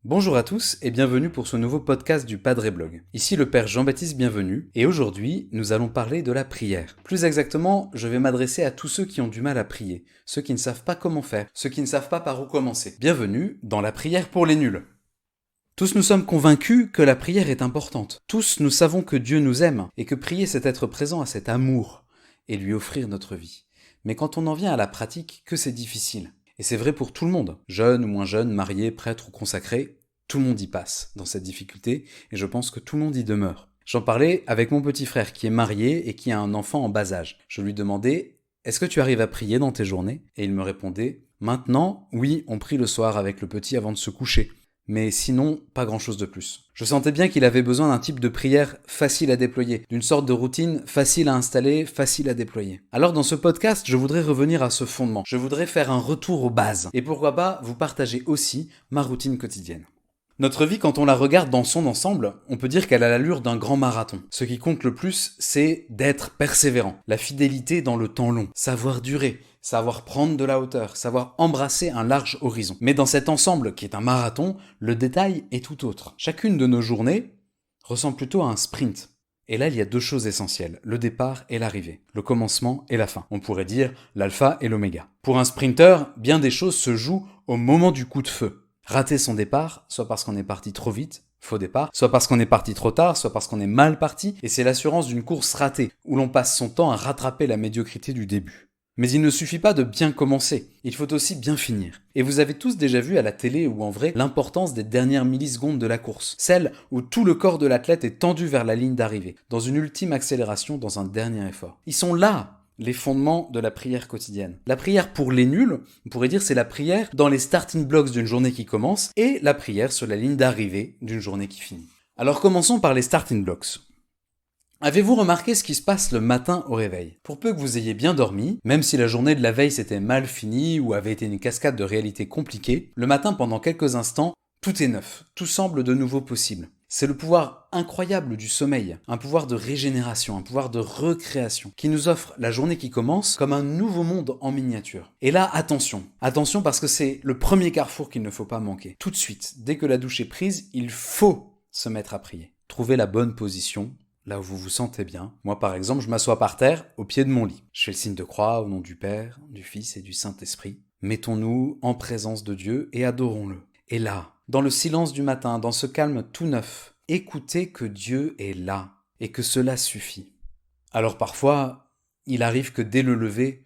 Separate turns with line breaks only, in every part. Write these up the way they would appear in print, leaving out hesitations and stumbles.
Bonjour à tous et bienvenue pour ce nouveau podcast du Padre Blog. Ici le Père Jean-Baptiste Bienvenu et aujourd'hui nous allons parler de la prière. Plus exactement, je vais m'adresser à tous ceux qui ont du mal à prier, ceux qui ne savent pas comment faire, ceux qui ne savent pas par où commencer. Bienvenue dans la prière pour les nuls. Tous nous sommes convaincus que la prière est importante. Tous nous savons que Dieu nous aime et que prier c'est être présent à cet amour et lui offrir notre vie. Mais quand on en vient à la pratique, que c'est difficile. Et c'est vrai pour tout le monde, jeune ou moins jeune, marié, prêtre ou consacré, tout le monde y passe dans cette difficulté et je pense que tout le monde y demeure. J'en parlais avec mon petit frère qui est marié et qui a un enfant en bas âge. Je lui demandais « Est-ce que tu arrives à prier dans tes journées ?» Et il me répondait « Maintenant, oui, on prie le soir avec le petit avant de se coucher. » Mais sinon, pas grand-chose de plus. Je sentais bien qu'il avait besoin d'un type de prière facile à déployer, d'une sorte de routine facile à installer, facile à déployer. Alors dans ce podcast, je voudrais revenir à ce fondement. Je voudrais faire un retour aux bases. Et pourquoi pas vous partager aussi ma routine quotidienne. Notre vie, quand on la regarde dans son ensemble, on peut dire qu'elle a l'allure d'un grand marathon. Ce qui compte le plus, c'est d'être persévérant. La fidélité dans le temps long. Savoir durer. Savoir prendre de la hauteur, savoir embrasser un large horizon. Mais dans cet ensemble qui est un marathon, le détail est tout autre. Chacune de nos journées ressemble plutôt à un sprint. Et là, il y a deux choses essentielles, le départ et l'arrivée, le commencement et la fin. On pourrait dire l'alpha et l'oméga. Pour un sprinter, bien des choses se jouent au moment du coup de feu. Rater son départ, soit parce qu'on est parti trop vite, faux départ, soit parce qu'on est parti trop tard, soit parce qu'on est mal parti, et c'est l'assurance d'une course ratée, où l'on passe son temps à rattraper la médiocrité du début. Mais il ne suffit pas de bien commencer, il faut aussi bien finir. Et vous avez tous déjà vu à la télé ou en vrai l'importance des dernières millisecondes de la course, celle où tout le corps de l'athlète est tendu vers la ligne d'arrivée, dans une ultime accélération, dans un dernier effort. Ils sont là, les fondements de la prière quotidienne. La prière pour les nuls, on pourrait dire c'est la prière dans les starting blocks d'une journée qui commence et la prière sur la ligne d'arrivée d'une journée qui finit. Alors commençons par les starting blocks. Avez-vous remarqué ce qui se passe le matin au réveil ? Pour peu que vous ayez bien dormi, même si la journée de la veille s'était mal finie ou avait été une cascade de réalités compliquées, le matin pendant quelques instants, tout est neuf, tout semble de nouveau possible. C'est le pouvoir incroyable du sommeil, un pouvoir de régénération, un pouvoir de recréation, qui nous offre la journée qui commence comme un nouveau monde en miniature. Et là, attention parce que c'est le premier carrefour qu'il ne faut pas manquer. Tout de suite, dès que la douche est prise, il faut se mettre à prier. Trouver la bonne position, là où vous vous sentez bien. Moi, par exemple, je m'assois par terre, au pied de mon lit. Je fais le signe de croix au nom du Père, du Fils et du Saint-Esprit. Mettons-nous en présence de Dieu et adorons-le. Et là, dans le silence du matin, dans ce calme tout neuf, écoutez que Dieu est là et que cela suffit. Alors parfois, il arrive que dès le lever,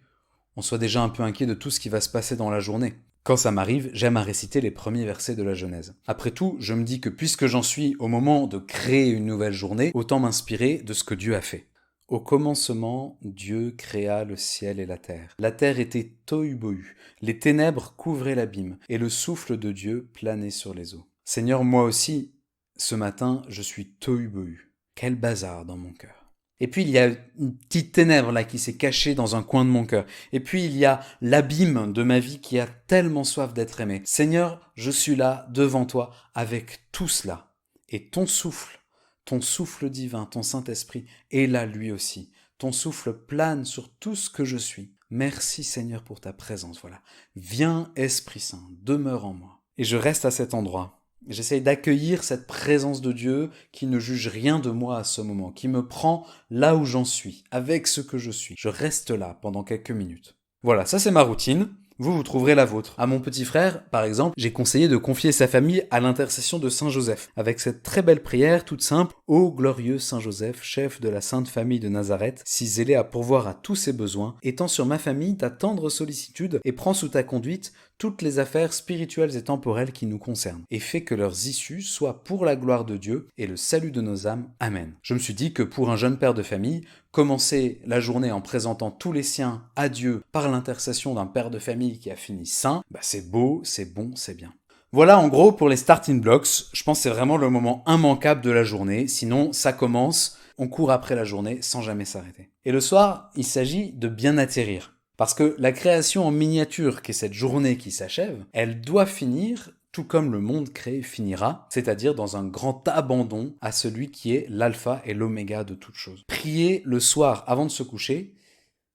on soit déjà un peu inquiet de tout ce qui va se passer dans la journée. Quand ça m'arrive, j'aime à réciter les premiers versets de la Genèse. Après tout, je me dis que puisque j'en suis au moment de créer une nouvelle journée, autant m'inspirer de ce que Dieu a fait. Au commencement, Dieu créa le ciel et la terre. La terre était tohu-bohu, les ténèbres couvraient l'abîme, et le souffle de Dieu planait sur les eaux. Seigneur, moi aussi, ce matin, je suis tohu-bohu. Quel bazar dans mon cœur. Et puis il y a une petite ténèbre là qui s'est cachée dans un coin de mon cœur. Et puis il y a l'abîme de ma vie qui a tellement soif d'être aimé. Seigneur, je suis là devant toi avec tout cela. Et ton souffle divin, ton Saint-Esprit est là lui aussi. Ton souffle plane sur tout ce que je suis. Merci Seigneur pour ta présence. Voilà. Viens Esprit Saint, demeure en moi. Et je reste à cet endroit. J'essaye d'accueillir cette présence de Dieu qui ne juge rien de moi à ce moment, qui me prend là où j'en suis, avec ce que je suis. Je reste là pendant quelques minutes. Voilà, ça c'est ma routine. Vous trouverez la vôtre. À mon petit frère, par exemple, j'ai conseillé de confier sa famille à l'intercession de Saint Joseph, avec cette très belle prière toute simple. Ô glorieux Saint Joseph, chef de la Sainte Famille de Nazareth, si zélé à pourvoir à tous ses besoins, étends sur ma famille ta tendre sollicitude et prends sous ta conduite toutes les affaires spirituelles et temporelles qui nous concernent, et fais que leurs issues soient pour la gloire de Dieu et le salut de nos âmes. Amen. Je me suis dit que pour un jeune père de famille, commencer la journée en présentant tous les siens à Dieu par l'intercession d'un père de famille qui a fini saint, c'est beau, c'est bon, c'est bien. Voilà en gros pour les starting blocks, je pense que c'est vraiment le moment immanquable de la journée, sinon ça commence, on court après la journée sans jamais s'arrêter. Et le soir, il s'agit de bien atterrir. Parce que la création en miniature, qui est cette journée qui s'achève, elle doit finir tout comme le monde créé finira, c'est-à-dire dans un grand abandon à celui qui est l'alpha et l'oméga de toute chose. Prier le soir avant de se coucher,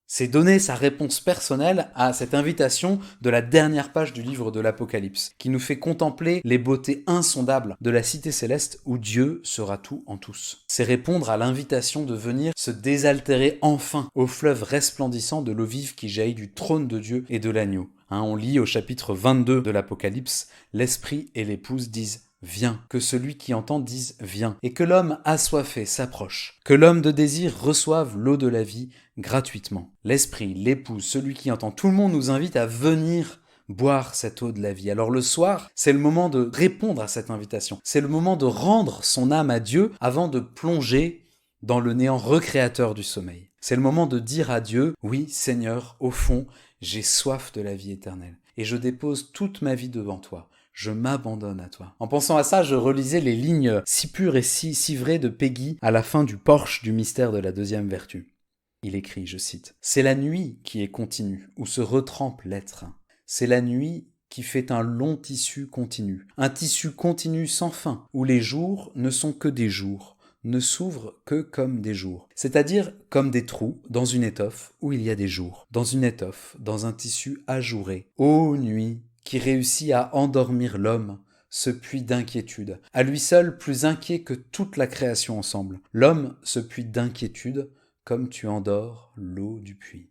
C'est donner sa réponse personnelle à cette invitation de la dernière page du livre de l'Apocalypse, qui nous fait contempler les beautés insondables de la cité céleste où Dieu sera tout en tous. C'est répondre à l'invitation de venir se désaltérer enfin au fleuve resplendissant de l'eau vive qui jaillit du trône de Dieu et de l'agneau. On lit au chapitre 22 de l'Apocalypse, « L'Esprit et l'épouse disent « Viens », que celui qui entend dise « Viens », et que l'homme assoiffé s'approche, que l'homme de désir reçoive l'eau de la vie gratuitement. L'Esprit, l'épouse, celui qui entend, tout le monde nous invite à venir boire cette eau de la vie. Alors le soir, c'est le moment de répondre à cette invitation. C'est le moment de rendre son âme à Dieu avant de plonger dans le néant recréateur du sommeil. C'est le moment de dire à Dieu, « Oui, Seigneur, au fond, j'ai soif de la vie éternelle et je dépose toute ma vie devant toi. Je m'abandonne à toi. » En pensant à ça, je relisais les lignes si pures et si vraies de Peggy à la fin du Porche du mystère de la deuxième vertu. Il écrit, je cite, « C'est la nuit qui est continue, où se retrempe l'être. C'est la nuit qui fait un long tissu continu, un tissu continu sans fin, où les jours ne sont que des jours, ne s'ouvrent que comme des jours, c'est-à-dire comme des trous dans une étoffe où il y a des jours, dans une étoffe, dans un tissu ajouré. Ô nuit qui réussit à endormir l'homme, ce puits d'inquiétude, à lui seul plus inquiet que toute la création ensemble. L'homme, ce puits d'inquiétude, comme tu endors l'eau du puits. »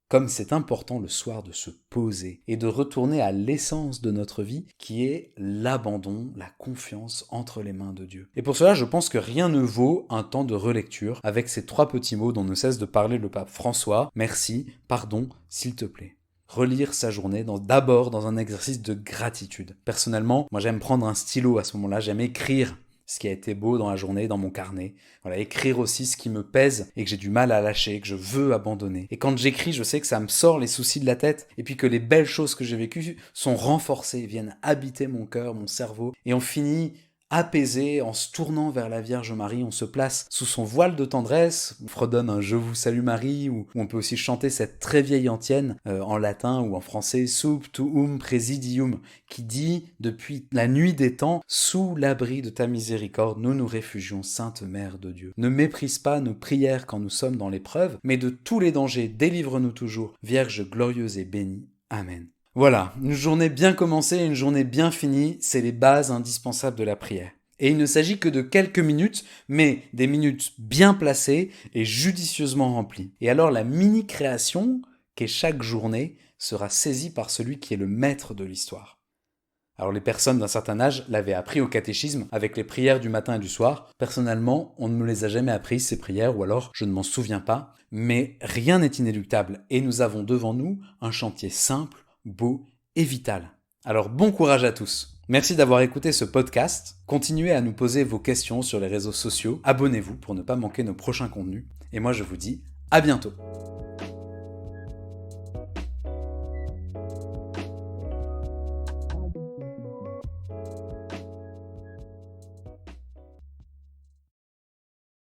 Comme c'est important le soir de se poser et de retourner à l'essence de notre vie qui est l'abandon, la confiance entre les mains de Dieu. Et pour cela, je pense que rien ne vaut un temps de relecture avec ces 3 petits mots dont ne cesse de parler le pape François, merci, pardon, s'il te plaît. Relire sa journée d'abord dans un exercice de gratitude. Personnellement, moi j'aime prendre un stylo à ce moment-là, j'aime écrire ce qui a été beau dans la journée, dans mon carnet. Voilà, écrire aussi ce qui me pèse et que j'ai du mal à lâcher, que je veux abandonner. Et quand j'écris, je sais que ça me sort les soucis de la tête et puis que les belles choses que j'ai vécues sont renforcées, viennent habiter mon cœur, mon cerveau. Et on finit apaisé en se tournant vers la Vierge Marie, on se place sous son voile de tendresse, on fredonne un « Je vous salue Marie » ou on peut aussi chanter cette très vieille antienne en latin ou en français « Sub tuum praesidium » qui dit « Depuis la nuit des temps, sous l'abri de ta miséricorde, nous nous réfugions, Sainte Mère de Dieu. Ne méprise pas nos prières quand nous sommes dans l'épreuve, mais de tous les dangers, délivre-nous toujours, Vierge glorieuse et bénie. Amen. » Voilà, une journée bien commencée et une journée bien finie, c'est les bases indispensables de la prière. Et il ne s'agit que de quelques minutes, mais des minutes bien placées et judicieusement remplies. Et alors la mini-création, qu'est chaque journée, sera saisie par celui qui est le maître de l'histoire. Alors les personnes d'un certain âge l'avaient appris au catéchisme avec les prières du matin et du soir. Personnellement, on ne me les a jamais apprises ces prières, ou alors je ne m'en souviens pas. Mais rien n'est inéluctable et nous avons devant nous un chantier simple, beau et vital. Alors bon courage à tous. Merci d'avoir écouté ce podcast. Continuez à nous poser vos questions sur les réseaux sociaux. Abonnez-vous pour ne pas manquer nos prochains contenus. Et moi je vous dis à bientôt.